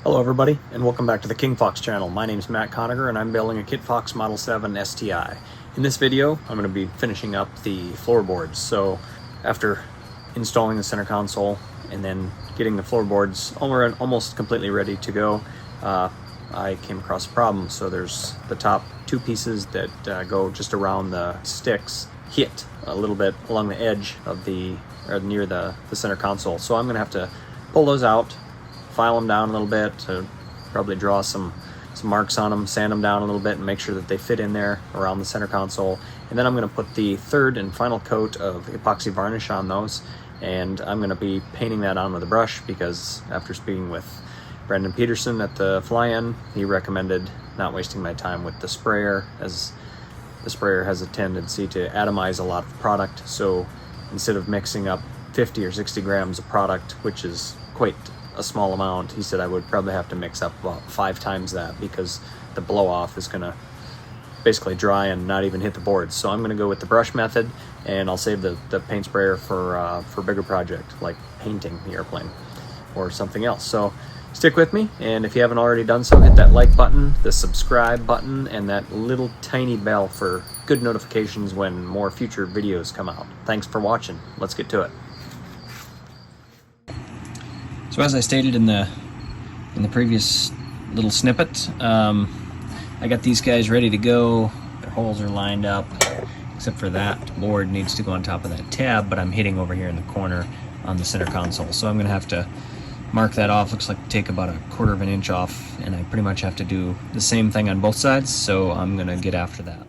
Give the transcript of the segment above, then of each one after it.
Hello everybody, and welcome back to the King Fox channel. My name is Matt Conager, and I'm building a Kit Fox Model 7 STI. In this video, I'm going to be finishing up the floorboards. So after installing the center console and then getting the floorboards almost completely ready to go, I came across a problem. So there's the top two pieces that go just around the sticks hit a little bit along the edge of near the center console. So I'm going to have to pull those out, file them down a little bit to probably draw some marks on them, sand them down a little bit, and make sure that they fit in there around the center console. And then I'm going to put the third and final coat of epoxy varnish on those, and I'm going to be painting that on with a brush because after speaking with Brendan Peterson at the fly-in, he recommended not wasting my time with the sprayer, as the sprayer has a tendency to atomize a lot of product. So instead of mixing up 50 or 60 grams of product, which is quite a small amount, he said I would probably have to mix up about 5 times that because the blow off is going to basically dry and not even hit the boards. So I'm going to go with the brush method, and I'll save the paint sprayer for bigger project like painting the airplane or something else. So stick with me, and if you haven't already done so, hit that like button, the subscribe button, and that little tiny bell for good notifications when more future videos come out. Thanks for watching. Let's get to it. So as I stated in the previous little snippet, I got these guys ready to go. Their holes are lined up, except for that board needs to go on top of that tab, but I'm hitting over here in the corner on the center console. So I'm going to have to mark that off. Looks like take about 1/4 of an inch off, and I pretty much have to do the same thing on both sides, so I'm going to get after that.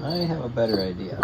I have a better idea.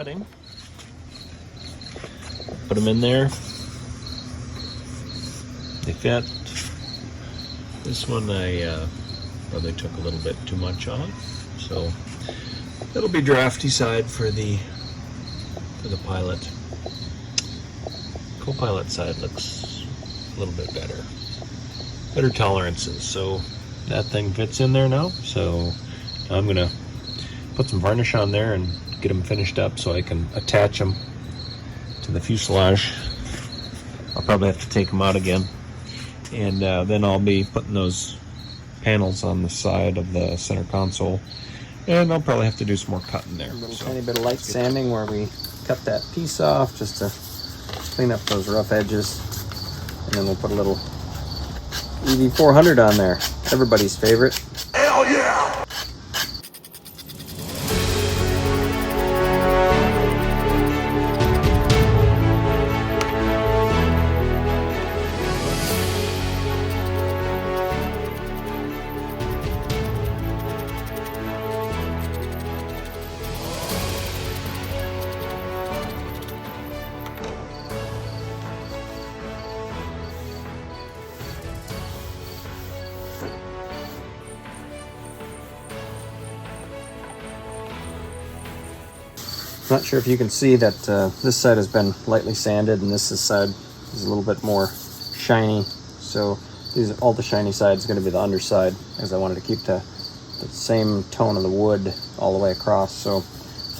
cutting. Put them in there. They fit. This one I probably took a little bit too much off, so it'll be drafty side for the pilot. Co-pilot side looks a little bit better tolerances. So that thing fits in there now. So I'm gonna put some varnish on there and get them finished up so I can attach them to the fuselage. I'll probably have to take them out again, and then I'll be putting those panels on the side of the center console, and I'll probably have to do some more cutting there. Tiny bit of light sanding where we cut that piece off just to clean up those rough edges, and then we'll put a little EV400 on there, everybody's favorite. Hell yeah! Not sure if you can see that this side has been lightly sanded and this side is a little bit more shiny. So all the shiny side is going to be the underside, as I wanted to keep the same tone of the wood all the way across. So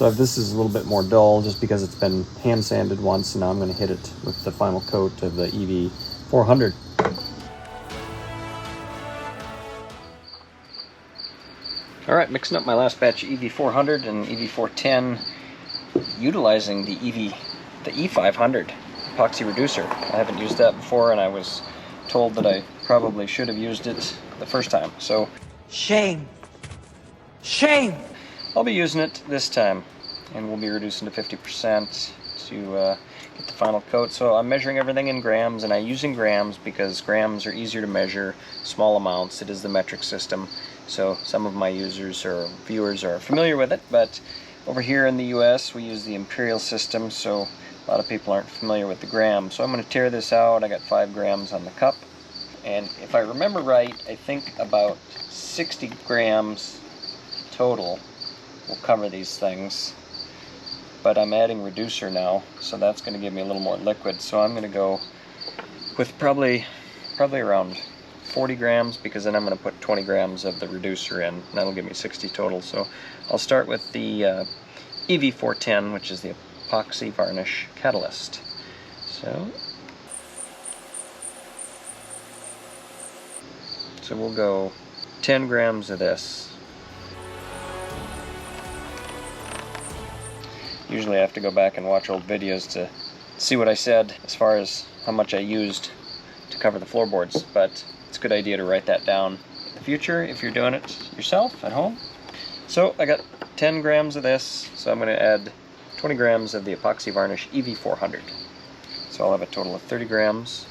this is a little bit more dull just because it's been hand sanded once, and now I'm going to hit it with the final coat of the EV400. All right, mixing up my last batch of EV400 and EV410, utilizing the E500 epoxy reducer. I haven't used that before, and I was told that I probably should have used it the first time. So shame. I'll be using it this time, and we'll be reducing to 50% to get the final coat. So I'm measuring everything in grams, and I'm using grams because grams are easier to measure, small amounts. It is the metric system, so some of my users or viewers are familiar with it, but over here in the US we use the imperial system, so a lot of people aren't familiar with the gram. So I'm going to tear this out. I got 5 grams on the cup, and if I remember right, I think about 60 grams total will cover these things. But I'm adding reducer now, so that's going to give me a little more liquid. So I'm going to go with probably around 40 grams, because then I'm going to put 20 grams of the reducer in. That'll give me 60 total. So I'll start with the EV410, which is the epoxy varnish catalyst. So we'll go 10 grams of this. Usually I have to go back and watch old videos to see what I said as far as how much I used to cover the floorboards, but it's a good idea to write that down in the future if you're doing it yourself at home. So I got 10 grams of this, so I'm going to add 20 grams of the epoxy varnish EV400. So I'll have a total of 30 grams.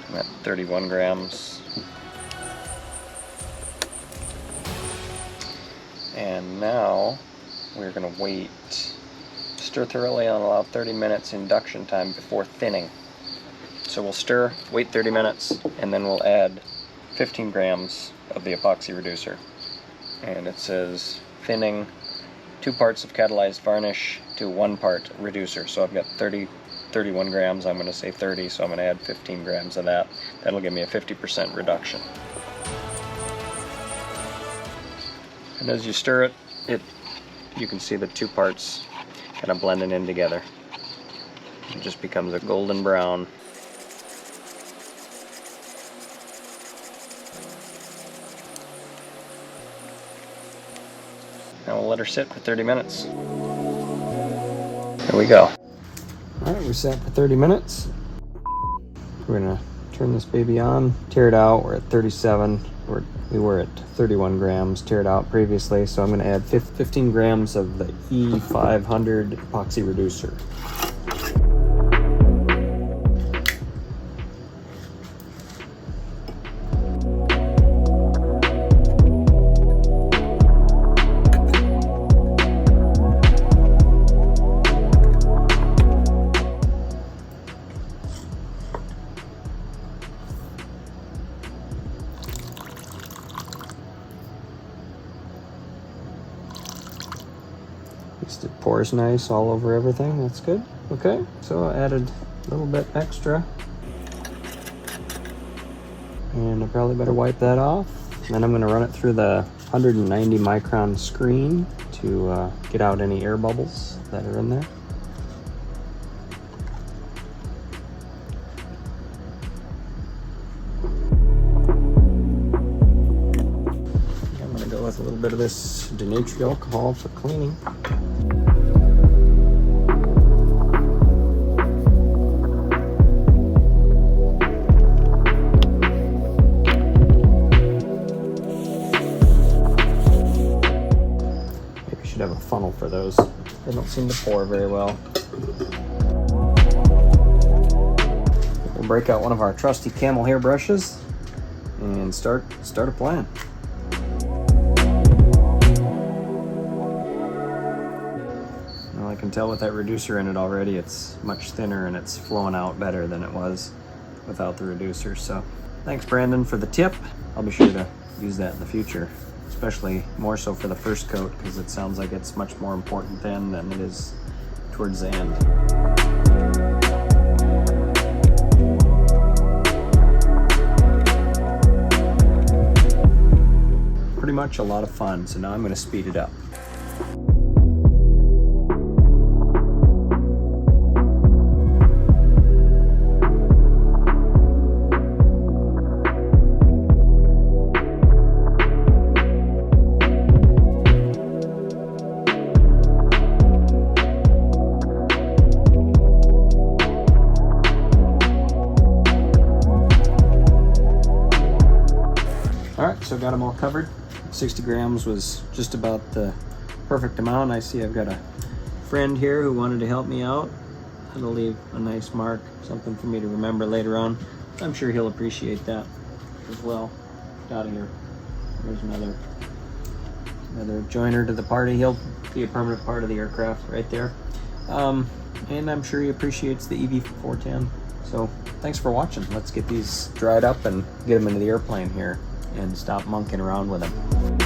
I'm at 31 grams. And now we're going to wait, stir thoroughly and allow 30 minutes induction time before thinning. So we'll stir, wait 30 minutes, and then we'll add 15 grams of the epoxy reducer. And it says thinning 2 parts of catalyzed varnish to 1 part reducer. So I've got 31 grams, I'm going to say 30, so I'm going to add 15 grams of that. That'll give me a 50% reduction. And as you stir it, you can see the 2 parts kind of blending in together. It just becomes a golden brown. Now we'll let her sit for 30 minutes. There we go. Alright, we sat for 30 minutes. We're going to turn this baby on, tear it out. We're at 37. We were at 31 grams, tear it out previously, so I'm going to add 15 grams of the E500 epoxy reducer. Just it pours nice all over everything. That's good. Okay, so I added a little bit extra. And I probably better wipe that off. Then I'm going to run it through the 190 micron screen to get out any air bubbles that are in there. I'm going to go with a little bit of this denatured alcohol for cleaning. Have a funnel for those. They don't seem to pour very well. We'll break out one of our trusty camel hair brushes and start applying. Well, I can tell with that reducer in it already, it's much thinner and it's flowing out better than it was without the reducer. So thanks, Brandon, for the tip. I'll be sure to use that in the future. Especially more so for the first coat, because it sounds like it's much more important then than it is towards the end. Pretty much a lot of fun, so now I'm going to speed it up. Alright, so got them all covered. 60 grams was just about the perfect amount. I see I've got a friend here who wanted to help me out. That'll leave a nice mark, something for me to remember later on. I'm sure he'll appreciate that as well. Out of here. There's another joiner to the party. He'll be a permanent part of the aircraft right there. And I'm sure he appreciates the EV410. So thanks for watching. Let's get these dried up and get them into the airplane here and stop monkeying around with them.